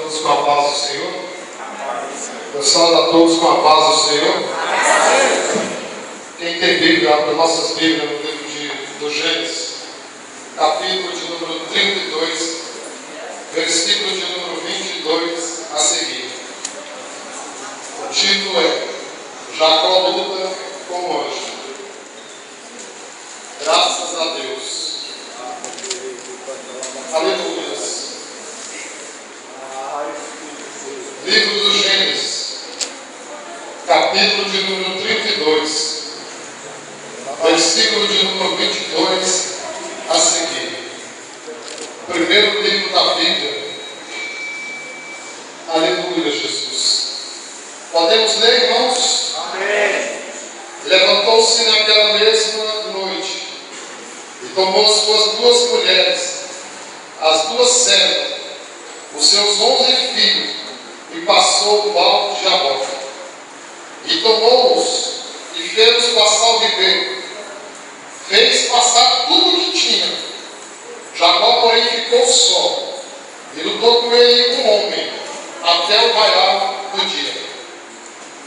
todos com a paz do Senhor? Eu saúdo a todos com a paz do Senhor. Quem tem Bíblia, abre nossas Bíblias no livro do Gênesis, capítulo de número 32, versículo de número 22 a seguir. O título é Jacó luta com o anjo. Graças a Deus. Aleluia. Livro do Gênesis, capítulo de número 32, versículo de número 22 a seguir. Primeiro livro da Bíblia. Aleluia, Jesus. Podemos ler, irmãos? Amém. Levantou-se naquela mesma noite e tomou suas duas mulheres, as duas servas, os seus 11 filhos, e passou do alto de Jaboque. E tomou-os e fez-os passar o ribeiro. Fez passar tudo o que tinha. Jacó, porém, ficou só, e lutou com ele um homem, até o raiar do dia.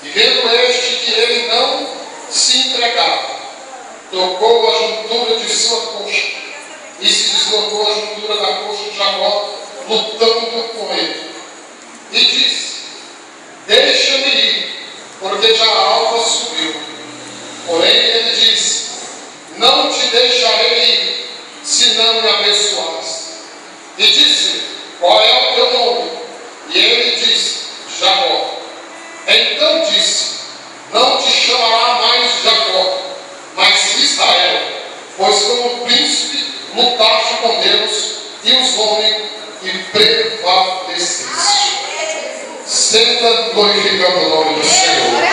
E vendo este que ele não se entregava, tocou a juntura de sua coxa, e se deslocou a juntura da coxa de Jacó, lutando com ele. E disse: deixa-me ir, porque já a alva subiu. Porém ele disse: não te deixarei ir, se não me abençoares. E disse: qual é o teu nome? E ele disse: Jacó. Então disse: não te chamará mais Jacó, mas Israel, pois como príncipe lutaste com Deus e os homens e prevaleceste. Senta glorificando o nome do Senhor.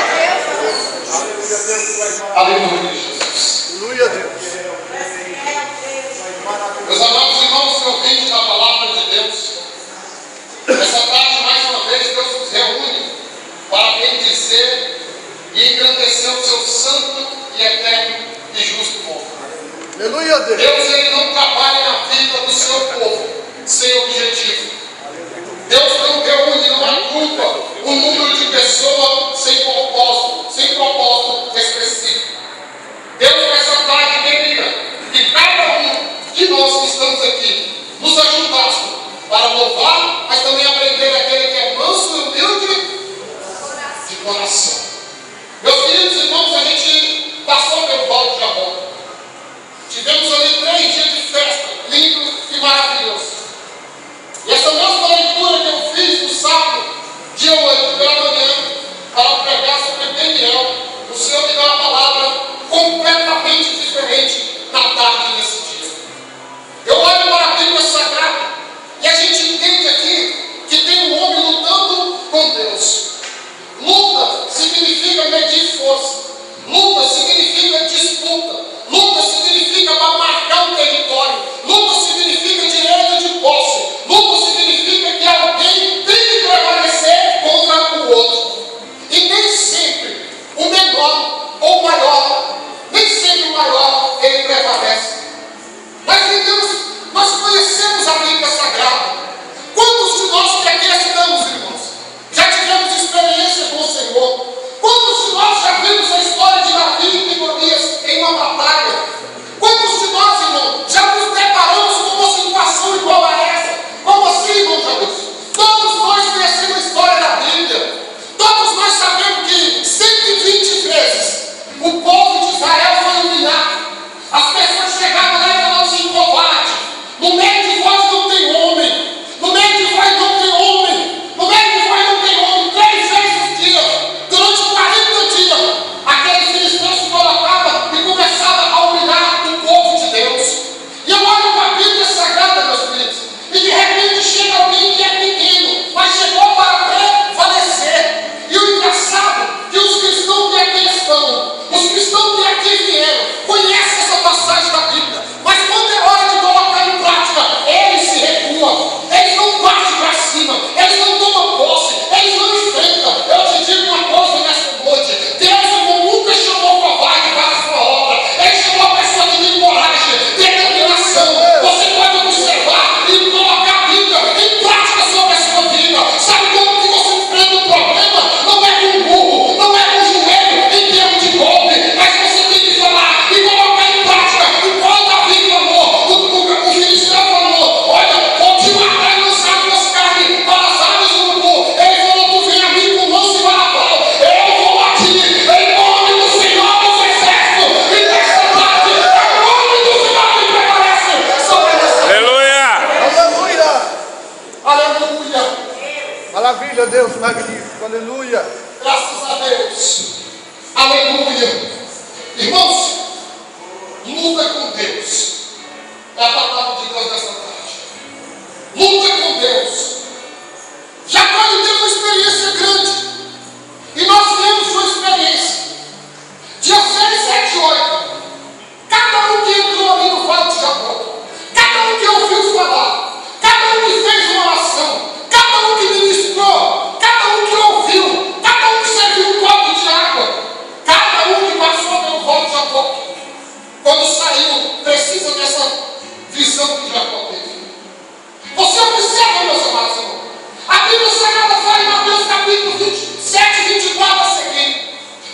Aleluia, Jesus. Aleluia a Deus. Meus amados irmãos, ouvintes da palavra de Deus, essa tarde, mais uma vez, Deus nos reúne para bendizer e engrandecer o seu santo e eterno e justo nome. Aleluia a Deus. Deus, ele não trabalha na vida do seu povo sem objetivo. Deus não reúne, não agrupa um número de pessoas sem propósito específico. Deus, nessa tarde, queria que cada um de nós que estamos aqui nos ajudasse para louvar, mas também aprender aquele que é manso e humilde de coração. Meus queridos irmãos, a gente passou pelo Vale de Jaboque. Tivemos ali 3 dias de festa, lindo e maravilhoso. E essa mesma leitura que eu fiz no sábado, dia 8, pela manhã, para pregar sobre Daniel, o Senhor me deu uma palavra completamente diferente na tarde desse dia. Eu olho para a Bíblia Sagrada e a gente entende aqui Maravilha, Deus, magnífico, aleluia. Graças a Deus. Aleluia. Irmãos, luta com Deus. É a palavra de Deus nessa tarde. Luta com Deus. Jacó teve uma experiência grande. E nós temos uma experiência. Dia 6, 7, 8. Cada um que entrou ali no vale de Jacó, cada um que ouviu falar, cada um que fez uma oração, cada um que ministrou, cada um que ouviu, cada um que serviu um copo de água, cada um que passou pelo vale de Jacó, quando saiu, precisa dessa visão que Jacó teve. Você observa, meus amados irmãos, a Bíblia Sagrada fala em Mateus capítulo 27, 24 a seguir.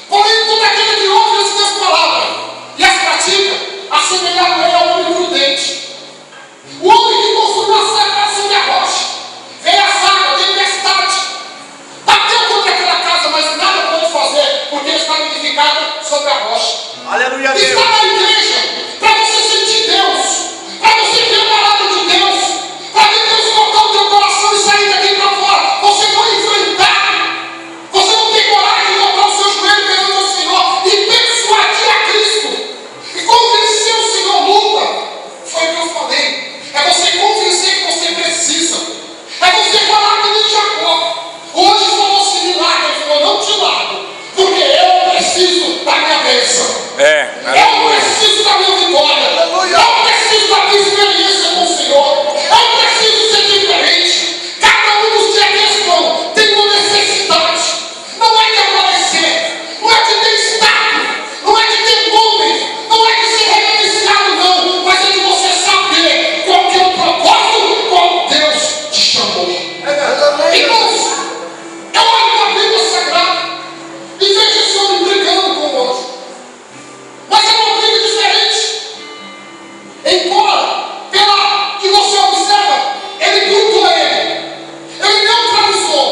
Porém, todo aquele que ouve as minhas palavras e as pratica, assemelhado é ao homem prudente. O homem que construiu a sua casa sobre a rocha. Veio as águas, tempestade. Bateu contra aquela casa, mas nada pôde fazer, porque ele estava edificado sobre a rocha. Aleluia, Deus. Está na igreja para você sentir Deus, para você ver a palavra de Deus, para ver Deus tocar o teu coração e sair daqui para fora. Você não enfrentar, você não tem coragem de dobrar o seu joelho perante o Senhor e persuadir a Cristo e convencer o Senhor. Luta, foi o que eu falei. É você convencer que você precisa, é você falar que nem Jacó. Hoje falou se milagre, ele falou: não te largo, porque eu preciso da minha bênção. Eu preciso da minha vitória. Eu preciso da minha experiência com o Senhor. Eu preciso ser diferente. Cada um dos dias tem uma necessidade. Não é de aparecer, não é de ter status, não é de ter nome, não é de ser reverenciado, não. Mas é de você saber qual que é o propósito, qual Deus te chamou. Irmãos, eu olho para a Bíblia Sagrada e vejo esse homem brigando com o anjo. Mas é uma briga diferente. Embora, pela que você observa, ele grudou ele. Ele neutralizou.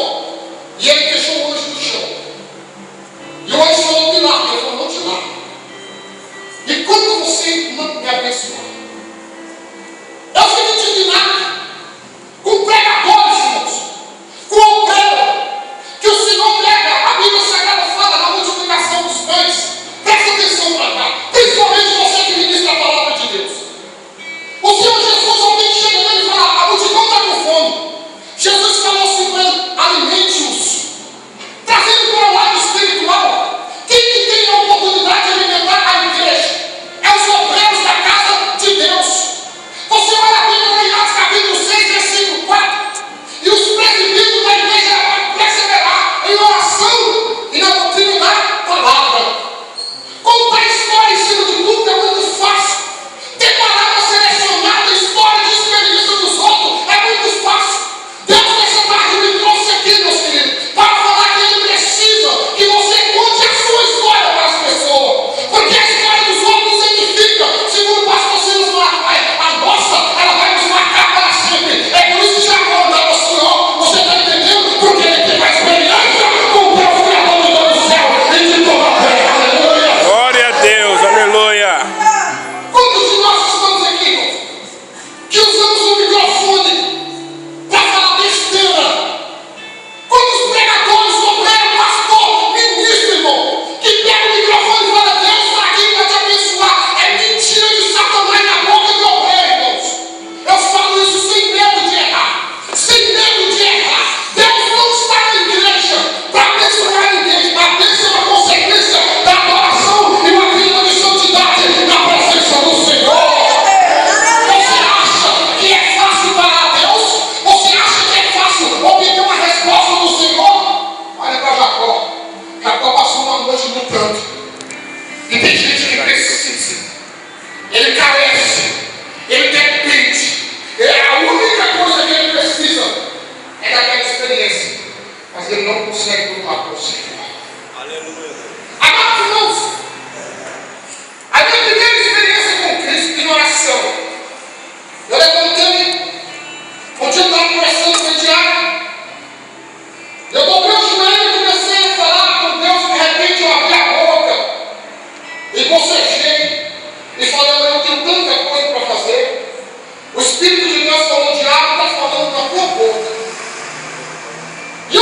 E ele deixou o anjo no chão. E o anjo falou: me larga. Ele falou: não te larga. E quando você não me abençoar, eu fico indignado com pregadores, irmãos, com o obreiro, que o Senhor prega. A Bíblia Sagrada fala na multiplicação dos pães. Presta atenção para cá, principalmente você que ministra a palavra de Deus. O Senhor Jesus, alguém chega nele e fala: a multidão está com fome. Jesus falou assim para ele: alimente-os. Trazendo para o lado espiritual, quem que tem a oportunidade de alimentar a igreja? É os obreiros da casa de Deus. Você olha a Bíblia em Atos capítulo 6, versículo 4. E os presbíteros da igreja vão perseverar em oração e na doutrina da palavra. Contar história em cima de tudo é muito fácil. Ter palavra selecionada, história de experiência dos outros é muito fácil. Deus nessa tarde me trouxe aqui, meus queridos, para falar que Ele precisa que você conte a sua história para as pessoas. Porque a história dos outros nos edifica. Segundo o pastor Silas Malafaia, a nossa, ela vai nos marcar para sempre. É por isso que Jacó andava ao Senhor. Você está entendendo? Porque ele tem uma experiência com Deus, Criador do céu e de toda a terra. Aleluia. Glória a Deus, aleluia. Quantos de nós estamos aqui, irmãos, que usamos o microfone para falar besteira? Quantos pregadores, obreiros, pastor, ministro, irmão, que pega o microfone e fala: Deus está aqui para te abençoar? É mentira de Satanás na boca de obreiro, irmãos. Eu falo isso sem medo de errar. Sem medo de errar. Deus não está na igreja para abençoar ninguém. A bênção é uma consequência da adoração e uma vida de santidade na presença do Senhor. Você acha que é fácil parar a Deus? Você acha que é fácil obter uma resposta do Senhor? Olha para Jacó. Jacó passou uma noite no pranto. E tem gente que precisa. Ele carece. Ele depende. A única coisa que ele precisa é daquela experiência. Mas ele não consegue lutar com o Senhor. Amados irmãos, a minha primeira experiência com Cristo em oração, eu levantei, onde eu estava conversando com o diário, eu dobrei o joelho e comecei a falar com Deus. De repente eu abri a boca e bocejei e falei: eu tenho tanta coisa para fazer. O Espírito de Deus falou: o diabo está falando na tua boca. E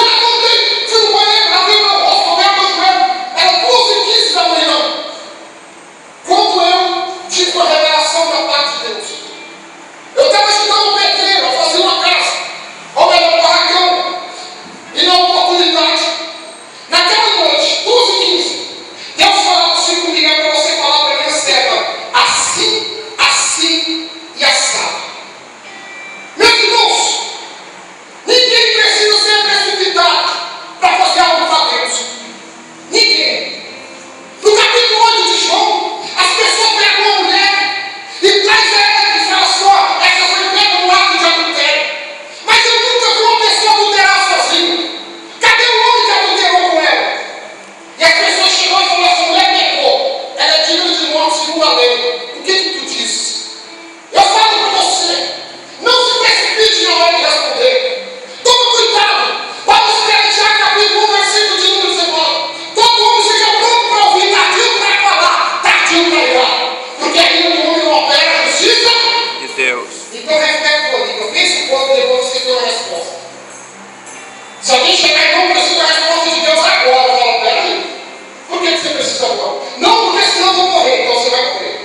Se alguém chegar e não precisa da resposta de Deus agora, fala, peraí, por que você precisa agora? Não, porque senão eu vou morrer, então você vai morrer.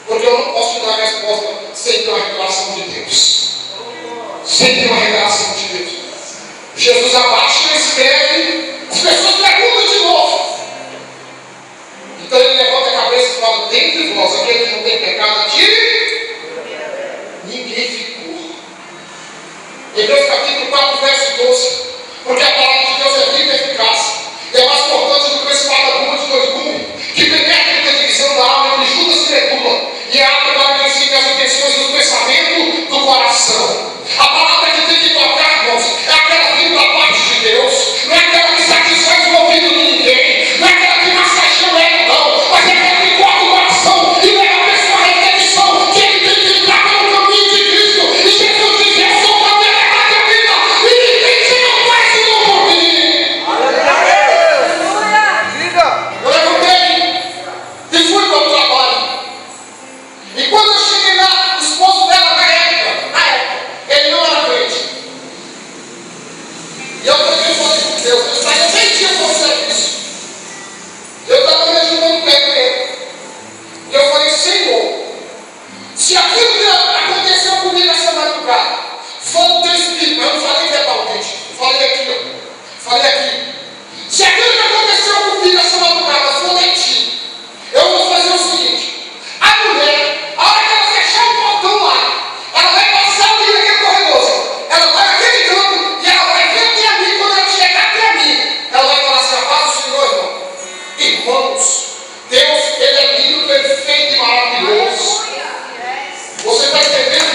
Porque eu não posso te dar a resposta sem ter uma revelação de Deus. Sem ter uma revelação de Deus. Jesus abaixa e escreve, as pessoas perguntam de novo. Então ele levanta a cabeça e fala, dentre vós, aquele que não tem pecado, atire. Ninguém ficou. Hebreus capítulo 4, verso 12. Porque a palavra de Deus é viva e eficaz. E é mais cortante do que uma espada dura de dois gumes, que penetra entre a divisão da alma e junta se regula. E é apta para conhecer as intenções do pensamento do coração. A palavra que tem que tocar, irmãos, é aquela vinda da parte de Deus. Não é aquela que satisfaz o ouvido de ninguém. Não é aquela que massageia o ego, não. Mas é aquela que corta o coração e leva a pessoa à reflexão que ele tem que entrar pelo caminho de Cristo. E Jesus diz, eu sou o caminho, a verdade e a vida. E ninguém se não faz senão por mim. Eu levantei e fui para o trabalho. E quando eu cheguei lá, o esposo dela na época, ele não era crente. E eu também falei com Deus, eu nem tinha conseguido isso. Eu estava me ajudando bem com ele. E eu falei, Senhor, se aquilo que aconteceu comigo essa madrugada for o teu espírito, eu não falei verbalmente, falei aqui, ó. Falei aqui. Se aquilo que aconteceu comigo essa madrugada for de ti, eu vou fazer o seguinte: a mulher, a hora que ela fechar o portão lá, ela vai passar ali naquele corredor, ela vai naquele canto e ela vai ver até a mim. Quando ela chegar até a mim, ela vai falar assim, a paz do Senhor, irmão. Irmãos, Deus, ele é lindo, perfeito e maravilhoso. Você está entendendo?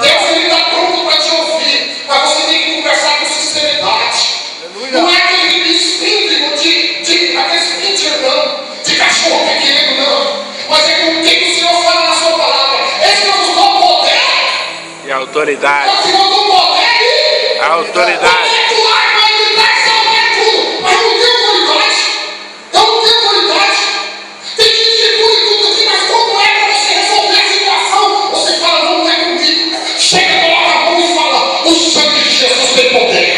Deus, ele está pronto para te ouvir, mas você tem que conversar com sinceridade. Não é aquele espírito de aquele espírito não, de cachorro pequeno, não. Mas é com quem o Senhor fala na sua palavra. Esse eu nos dou poder E autoridade. o Senhor deu poder e A autoridade. mas não tem autoridade. Eu não tenho autoridade. Tem gente que cura tudo aqui, mas quando é para você resolver a situação, você fala, não é comigo. Chega, coloca a mão e fala, o sangue de Jesus tem poder.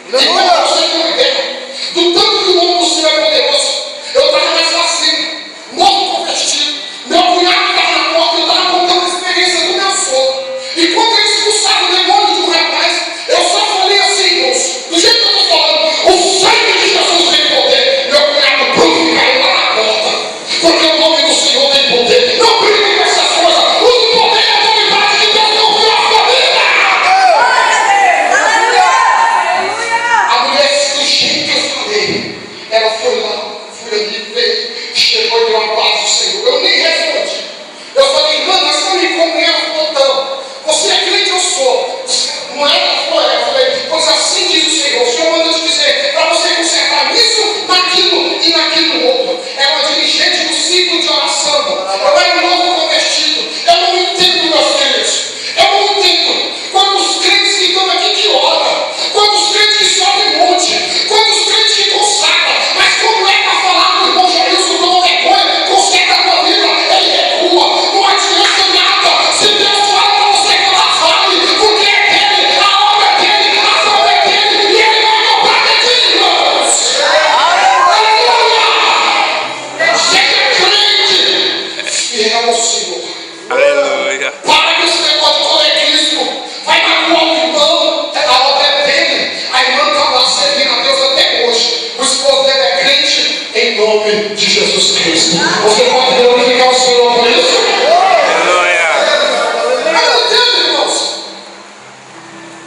E para você ter uma ideia do tanto que o nome do Senhor é poderoso, eu estava nessa vacina, novo convertido. Meu cunhado estava na porta, eu estava contando a experiência do meu sogro. E quando ele expulsava o demônio de um rapaz, eu só falei assim, irmãos, do jeito que eu estou falando, o sangue de Jesus tem poder. Meu cunhado pum, caiu lá na porta, porque o nome do Senhor tem poder. Não brigue com essas coisas, use o poder e a autoridade que Deus deu para a sua vida. A mulher, do jeito que eu falei, ela foi lá, fui ali, veio, chegou e deu a paz do Senhor. Eu nem respondi. Eu falei, irmã, mas não me come. Ela falou, não. Você é crente, eu sou. Não é? Ela falou, eu falei, pois assim diz o Senhor. O Senhor manda te dizer, para você consertar nisso, naquilo e naquilo outro. É uma dirigente do ciclo de oração. Eu era um novo convertido. Eu não entendo, meus queridos. Eu não entendo. Quantos crentes que estão aqui que oram, quantos crentes que sobem monte, quantos crentes que consagram, mas como é para falar com o irmão Jailson, tomou vergonha, conserta a tua vida, ele recua, não adianta nada. Se Deus fala para você falar, fale, porque é dele, a obra é dele, a ação é dele, e ele vai comprar de ti, irmãos. Aleluia! Seja crente, fiel ao Senhor. Aleluia. Para que esse negócio de coleguismo vai magoar o irmão, a obra é dele. A irmã está lá servindo a Deus até hoje. O esposo dele é crente em nome de Jesus Cristo. Você pode glorificar o Senhor por isso? Aleluia. Eu não entendo, irmãos.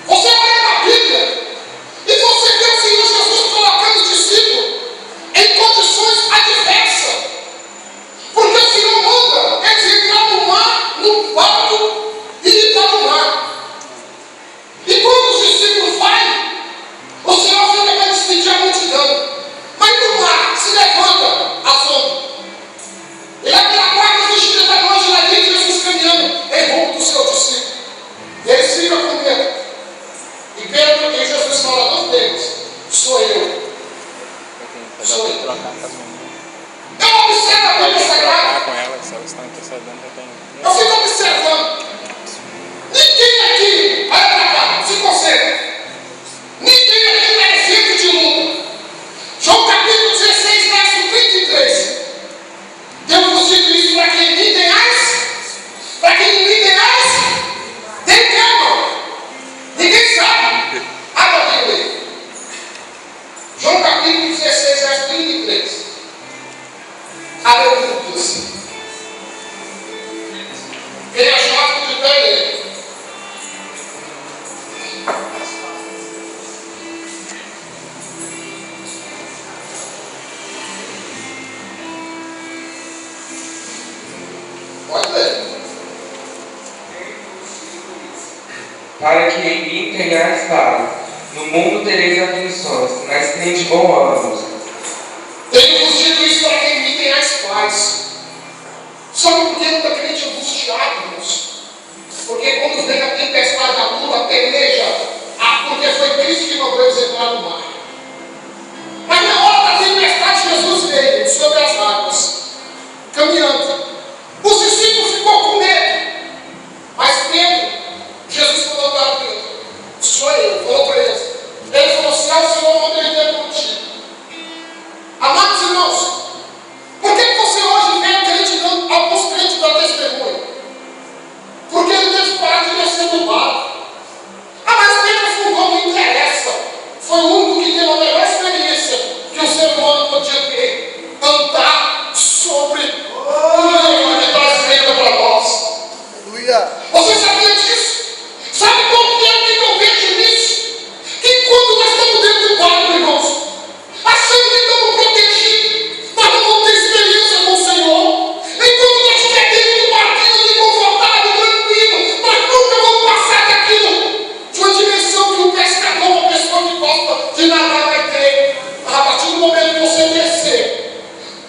Você olha na Bíblia e você vê o Senhor Jesus colocando os discípulos em condições adversas. Porque o Senhor manda eles entrar no mar, no barco e entrar no mar. E quando os discípulos vai, o Senhor fica para despedir a multidão. Mas no mar se levanta a onda. Ele abre a porta dos discípulos da longe lá dentro, Jesus caminhando em rumo do seu discípulo. E eles ficam com medo. E Pedro e Jesus fala aos deles: sou eu. Sou eu. Eu observo a Bíblia Sagrada. Eu fico observando. Ninguém aqui, olha pra cá, se concentra. Ninguém aqui para que em mim tenhais paz. No mundo tereis aflições, mas tende bom ânimo. Tenho-vos dito isso para que em mim tenhais paz. Sabe por que muita crente angustiado, irmãos? Porque quando vem a tempestade, a luta, a peleja, porque foi Cristo que mandou eles entrar no mar. Mas na hora da tempestade, Jesus veio sobre as águas, caminhando. Os discípulos ficou com medo. Mas Pedro, Jesus falou para Pedro: sou eu, falou para eles. Ele falou: se é o Senhor, manda ele ter contigo. Amados irmãos, por que você hoje vê alguns crentes dar testemunho? Porque ele teve que parar de descer do barco. Ah, mas Pedro afundou, não interessa. Foi o único que teve a melhor experiência que o ser humano podia ter: andar sobre o livro que traz vida para nós. Aleluia. Você sabia disso? Sabe qual que é o que eu vejo nisso? Que quando nós estamos dentro do barco, irmãos, achando que estamos protegidos, nós não vamos ter experiência com o Senhor. Enquanto nós estivermos dentro do barquinho ali, confortável, tranquilo, nós nunca vamos passar daquilo. De uma dimensão que o pescador, uma pessoa que gosta de nadar, vai ter. A partir do momento que você descer,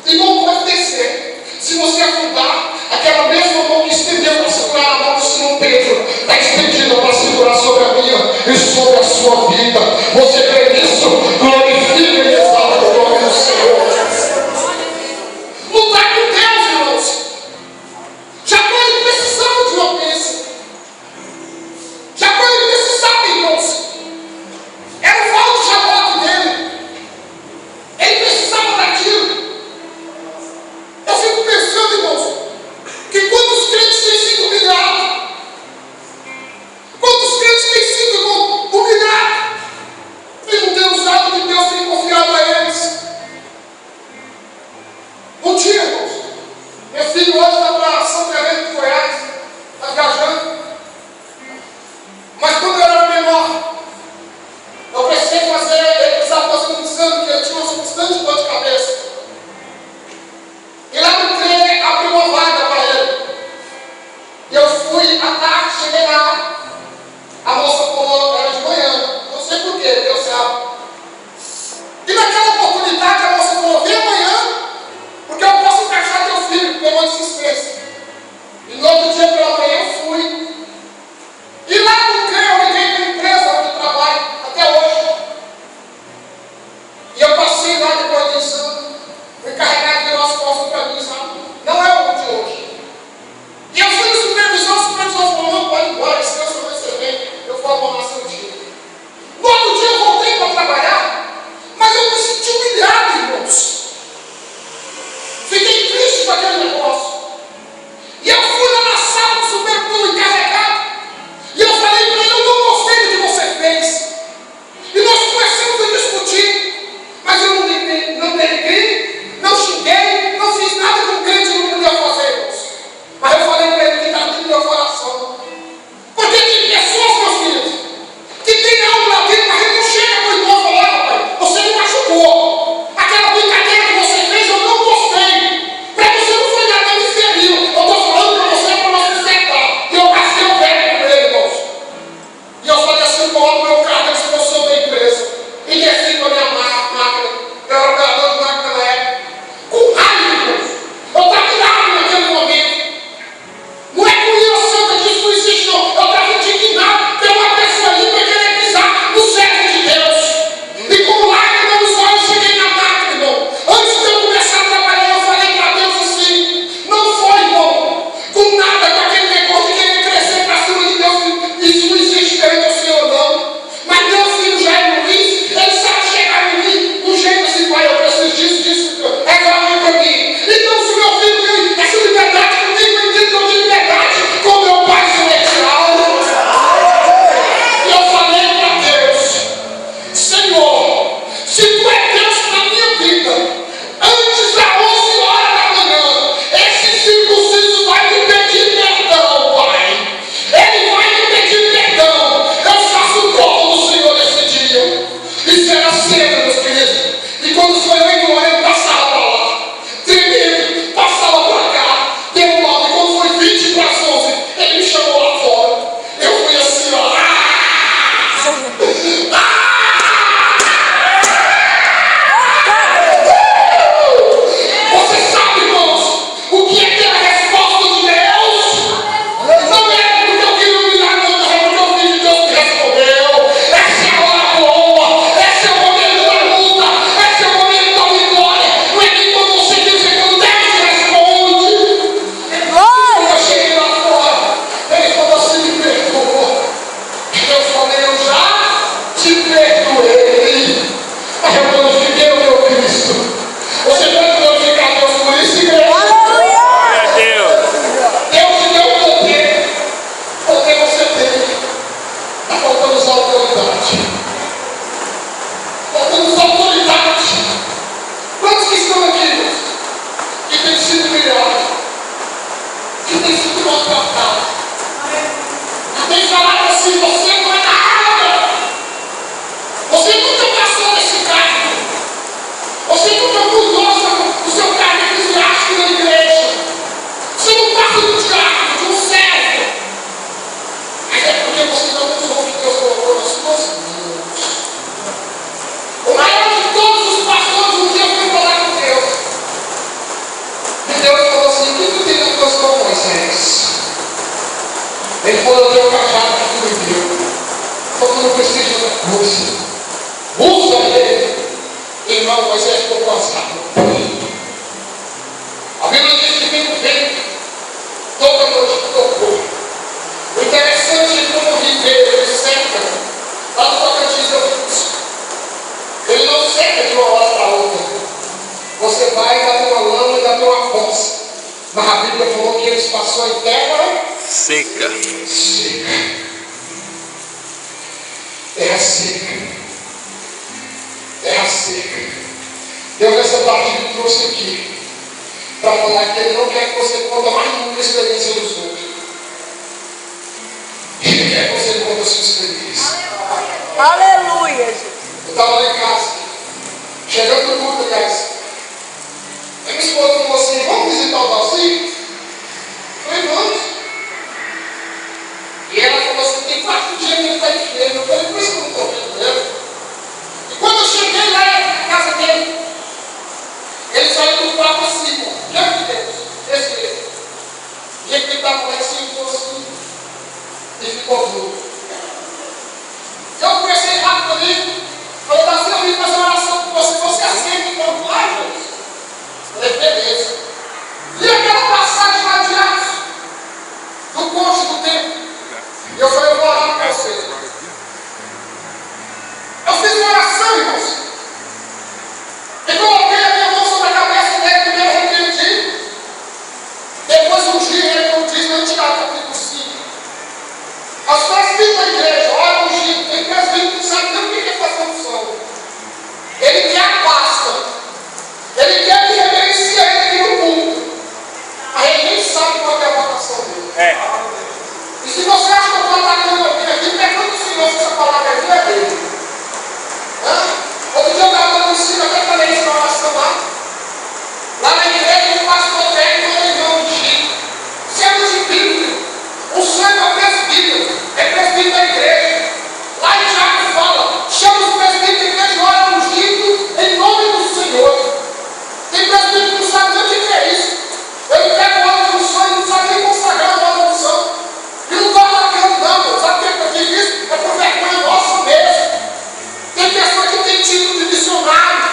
e não pode descer. Se você afundar, aquela mesma mão que estendeu para segurar a mão do Senhor Pedro está estendida para segurar sobre a minha e sobre a sua vida. Você crê nisso? Glorifique e exalte o nome do Senhor. Lutar com Deus, irmãos. Jacó, ele precisava de uma bênção. Jacó, ele precisava, irmãos. Era o falso Jacó dele. Ele precisava daquilo. Eu fico pensando, irmãos, que quantos crentes têm sido humilhados? Quantos crentes têm sido humilhados? vocês. Ele falou, eu tenho um cajado que tu me deu. Só que eu não preciso de outra coisa. Usa ele. Irmão, Moisés ficou cansado. A Bíblia diz que vem o vento. Toda noite tocou. O interessante é como o ribeiro, ele seca. Lá no Tocantins eu vi isso. Ele não seca de uma hora para outra. Você vai e dá uma lama e dá uma poça. Mas a Bíblia falou que eles passaram em terra Seca. seca. Terra seca. Terra seca. Deus nessa tarde me trouxe aqui para falar que Ele não quer que você conta mais nunca a experiência dos outros. Ele quer que você conte a sua experiência. Aleluia, Jesus. Eu estava lá em casa, chegando no culto, guys. Aí minha esposa falou assim, vamos visitar o Dalcinho? Eu falei, vamos. E ela falou assim, tem 4 dias que ele está enfermo. Eu falei, por isso que eu não estou vendo ele. E quando eu cheguei lá na casa dele, ele saiu do quarto assim, ó, diante de Deus, esse mesmo. O jeito que ele estava lá em cima, ficou assim, e ficou duro. Eu conversei rápido ali, falei, Davi, eu vim fazer uma oração com você, você aceita então, claro, Jesus. Falei, beleza. E aquela passagem lá de Atos, do cônjuge do tempo, e eu falei, eu vou orar com você. Eu fiz uma oração, irmãos, e coloquei a minha mão sobre a cabeça dele, primeiro arrependi, depois um dia ele não diz, não tirar o capítulo 5. As presbíteros da igreja, olha o Gito, tem presbítero que não sabe nem o que é fazer unção. Ele quer a pasta. Ele quer que reverencie ele aqui no mundo. Mas ele nem sabe qual é a vocação dele. E se você acha que eu estou atacando alguém aqui, pergunta o Senhor se essa palavra aqui é dele. Outro dia eu estava dando ensino, até falei isso na oração lá. Lá na igreja, o pastor velho e o irmão do Gito. Sendo de Bíblia. O sangue é o presbítero. É presbítero da igreja. Lá em Tiago fala, chama os presbíteros da igreja e ora ungido em nome do Senhor. Tem presbítero que não sabe nem o que é isso. Ele pega o óleo de unção e não sabe nem consagrar o óleo de unção. E não está atacando não. Sabe por que eu digo isso? É por vergonha nossa mesmo. Tem pessoa que tem título de missionário,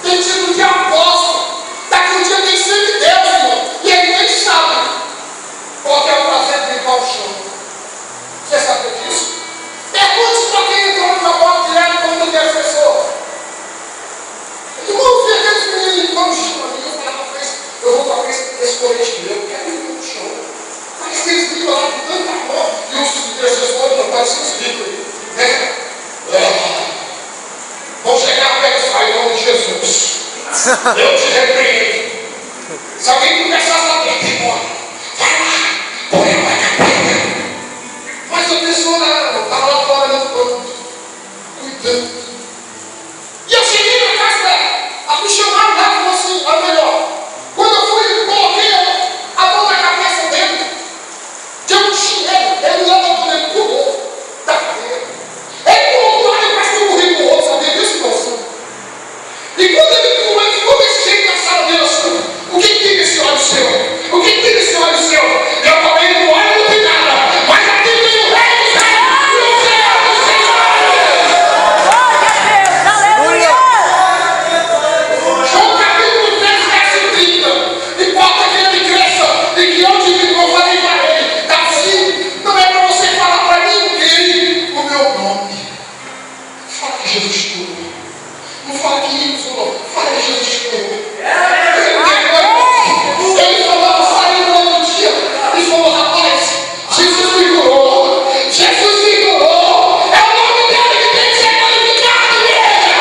tem título de apóstolo. Daqui um dia tem sempre Deus, irmão. E ele nem sabe qual é o prazer de limpar o chão. Você sabe disso? Pergunte para quem entrou no trabalho direto como intercessor. Irmão, vi aqueles meninos limpando o chão ali. Eu falava para eles, eu vou tocar esse corrente meu, eu quero limpar o chão. Parece que eles limpam lá com tanta amor. E os intercessores não parecem os limpos aí. Vão chegar perto do Pai de Jesus. Eu te repreendo. Se alguém começar a saber que morre, vai lá, põe a mão na pedra. Mas a pessoa estava lá fora no canto, cuidando. E eu cheguei na casa dela, me chamaram lá e falou assim, a melhor. Quando eu fui, coloquei a mão na cabeça dele, deu um chinelo, ele levantou, ele pulou da cadeira. Ele pulou do lado e parece que eu morri com o outro, sabia disso, moço? E quando ele pulou, ele ficou desse jeito na sala dele assim, o que tem nesse olho seu? O que tem nesse olho seu? Eu falei, no olho não tem nada, mas aqui tem o rei dos reis, e o Senhor dos senhores. Aleluia. João capítulo 3, verso 30. Importa que ele cresça e que eu diminua, eu falei para ele, Davi, não é para você falar para ninguém o meu nome. Fala que Jesus curou. Não fala que isso, não. Fala que Jesus curou. Ele falou, saiu no outro dia e falou, rapaz, Jesus me curou. Jesus me curou. É o nome dele que tem que ser glorificado, igreja.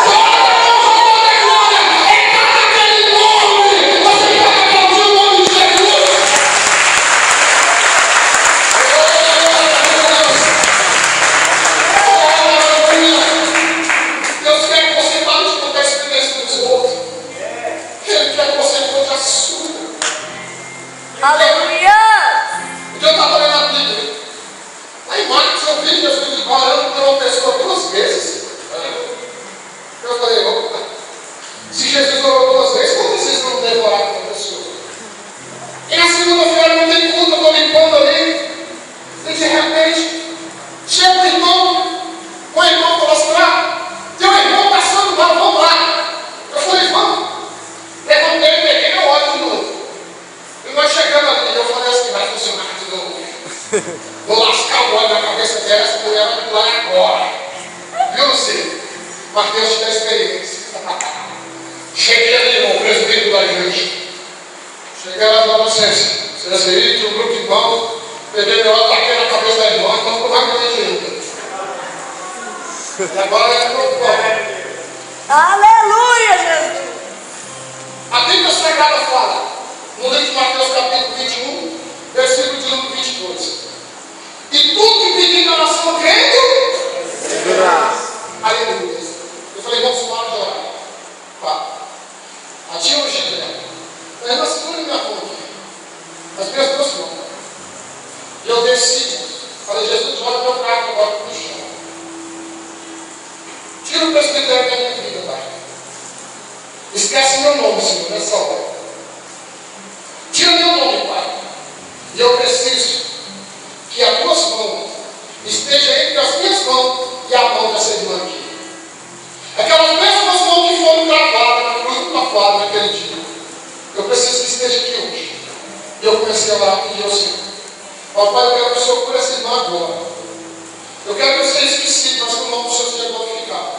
Toda a glória é para aquele nome. Você pode aplaudir o nome de Jesus. Deus quer que você pare de contar a experiência dos outros. Mas Deus te dá experiência. Cheguei ali, o presbítero da igreja. Cheguei lá na adolescência. Você tinha um grupo de irmãos. Peguei meu lado, taquei na cabeça da irmã, então ficou mais bonito ainda. E agora é muito bom. Aleluia, Jesus. A Bíblia Sagrada fala, no livro de Mateus capítulo 21, versículo de número 22. E tudo que pedir na oração crendo, aleluia. Eu falei, vamos falar de orar. Pá. A tia Ogília, eu ainda segura minha mão aqui. As minhas duas mãos. E eu desci. Falei, Jesus, joga meu carro agora no chão. Tira o presbitério da minha vida, Pai. Esquece meu nome, Senhor, nessa hora. Tira meu nome, Pai. E eu preciso que as tuas mãos estejam entre as minhas mãos e a mão dessa irmã aqui. Aquelas mesmas mãos que foram gravadas na cruz do Calvário naquele dia. Eu preciso que esteja aqui hoje. E eu comecei a orar e pedir ao Senhor. Ó Pai, eu quero que o Senhor cure essa irmã agora. Eu quero que eu seja esquecido, mas que o nome do Senhor seja glorificado.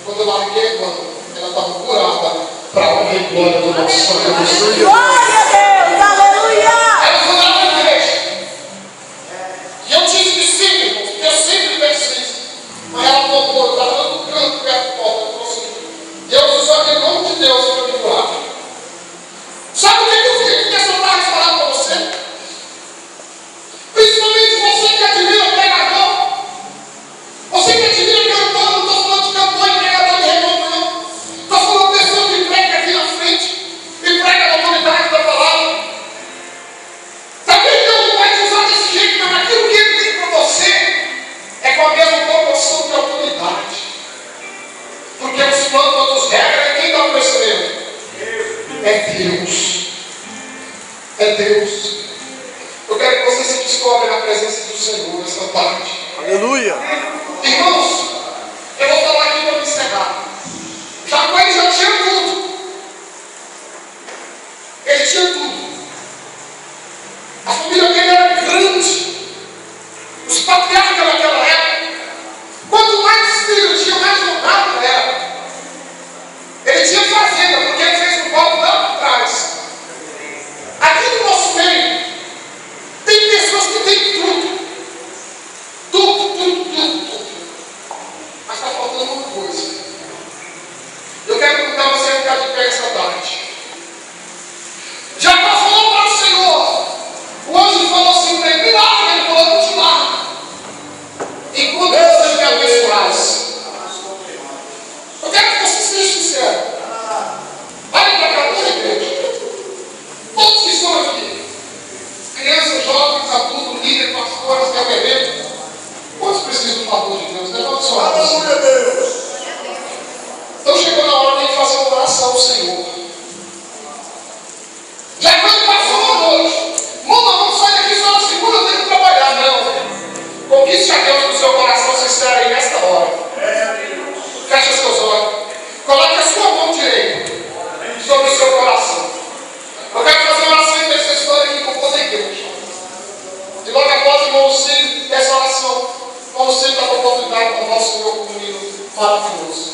Quando eu larguei a irmã, ela estava curada para a honra e glória do nosso Santo Deus. Glória a Deus. Aleluia. Ela foi lá na igreja. E eu tinha esquecido, irmão, porque eu sempre penso isso. Mas ela voltou, eu estava lá no canto, perto da porta. Ela falou assim: Deus usou aquele nome de Deus para me curar. Sabe o que eu fiquei nessa tarde falando para você? Principalmente você que admira o pregador. Você que admira o cantor, não estou falando de cantor e pregador de renome, não. Estou falando de pessoa que prega aqui na frente e prega a autoridade da palavra. Também Deus não vai te usar desse jeito, mas aquilo que Ele tem para você é com a mesma proporção de autoridade. Porque os planos, os regras, quem dá o crescimento? É Deus. É Deus. Eu quero que você se descobre na presença do Senhor essa tarde. Aleluia. Irmãos, eu vou falar aqui para me encerrar. Jacó ele já tinha tudo. Ele tinha tudo. A família dele era grande. Os patriarcas naquela época, quanto mais filhos tinha, mais honrado era. Ele tinha fazenda, porque ele fez um voto lá por trás. Aqui no nosso meio, tem pessoas que têm tudo. Tudo. Mas está faltando uma coisa. Eu quero convidar você a ficar de pé essa tarde. Jacó falou para o Senhor. O anjo falou assim para ele: me larga. Ele falou: não te larga. Enquanto você estiver abençoado. Eu quero que você seja sincero. Olhe para cá da igreja. Todos que estão aqui, crianças, jovens, adultos, líderes, pastores, cabeleireiros, quantos precisam do favor de Deus? Levanta sua mão. Aleluia, Deus. Então chegou na hora de fazer uma oração ao Senhor. Já quando passou uma noite, vamos sair daqui só na segunda, eu tenho que trabalhar. Não. Conquiste a Deus no seu coração sincero aí nesta hora. Feche seus olhos. Coloque a sua mão direita sobre o seu coração. Eu quero fazer uma oração intercessória aqui com toda a igreja. E logo após o irmão Cílio, essa oração, o irmão Cílio está com a oportunidade com o nosso Senhor como um menino maravilhoso.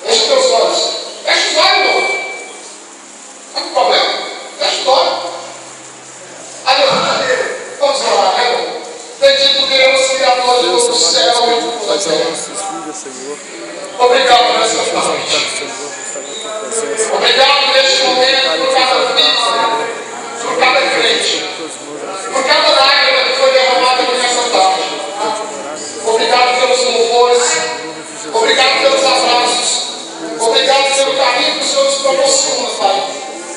Feche os teus olhos. Feche os olhos, irmão. Não tem problema? Feche os olhos. Aleluia. Vamos orar, né, irmão? Bendito Deus, Criador de todo o céu e de toda a terra. Obrigado por essa tarde. Obrigado neste momento por cada vida, por cada crente, por cada lágrima que foi derramada nessa tarde. Obrigado pelos louvores, obrigado pelos abraços, obrigado pelo carinho que o Senhor nos proporciona, Pai,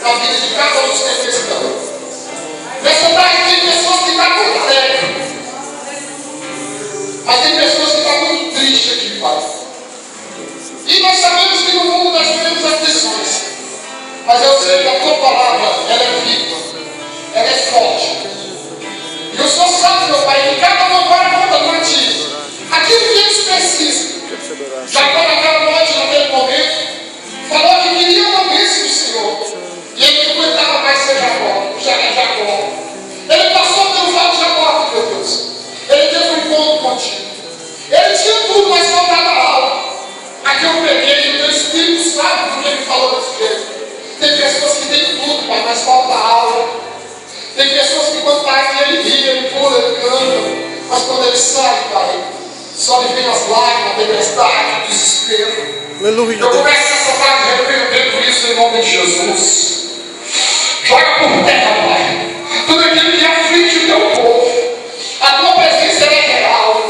na vida de cada um dos que aqui estão. Nessa tarde tem pessoas que estão muito alegres, mas tem pessoas que estão muito tristes aqui, Pai. E nós sabemos que no mundo nós temos aflições. Mas eu sei que a tua palavra, ela é viva, ela é forte. E o Senhor sabe, meu Pai, que cada um agora conta para ti aquilo que eles precisam. Jacó naquela noite, naquele momento, falou que queria uma bênção do Senhor. E ele não aguentava mais ser Jacó. Ele passou pelo vale de Jacó, meu Deus. Ele teve um encontro contigo. Ele tinha tudo, mas faltava algo. Aqui eu peguei, o teu Espírito sabe porque me falou desse jeito. Tem pessoas que têm tudo, pai, mas falta aula. Tem pessoas que quando está aqui ele ri, ele pula, ele canta. Mas quando ele sai, pai, só lhe vem as lágrimas, a tempestade, o desespero. Aleluia. Eu começo essa tarde repreendendo isso em nome de Jesus. Joga por terra, pai, tudo aquilo que aflige o teu povo. A tua presença é real,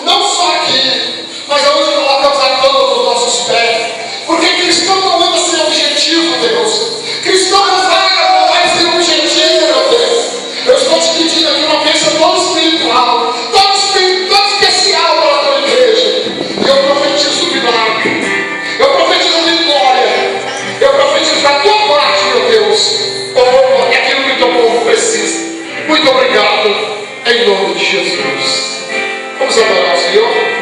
não só aqui, mas aonde colocamos a cama dos nossos pés. Porque cristão não anda sem objetivo, Deus. Cristão não vai sem objetivo, meu Deus. Eu estou te pedindo aqui uma bênção tão espiritual, tão especial para a tua igreja. E eu profetizo milagre. Eu profetizo vitória. Eu profetizo da tua parte, meu Deus. Oh, é aquilo que o teu povo precisa. Muito obrigado, em nome de Jesus. Vamos adorar o Senhor.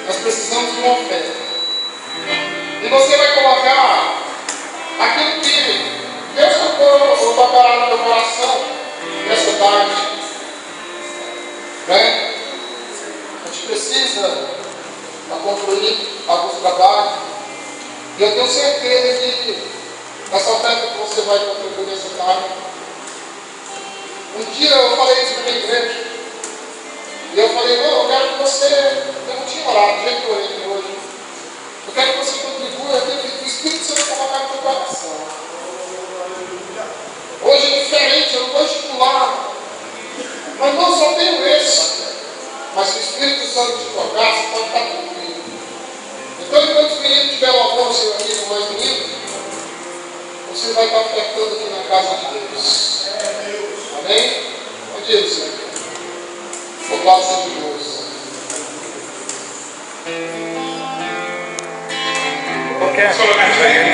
Nós precisamos de uma oferta. E você vai colocar aquilo que Deus tocará no teu coração. E eu tenho certeza que essa oferta que você vai contribuir nessa tarde. Um dia eu falei isso na minha igreja. E eu falei, não, eu quero que você. Eu não tinha orado, do jeito que eu orei aqui hoje. Eu quero que você contribua aquilo que o Espírito Santo colocar no teu coração. Hoje é diferente, eu não vou estimular. Mas não só tenho esse. Mas se o Espírito Santo te tocar, você pode estar tranquilo. Então, enquanto os meninos tiverem o almoço aqui com mais meninos, você vai estar ofertando aqui na casa de Deus. Amém? Onde é o Senhor? Louvado seja Deus. Ok.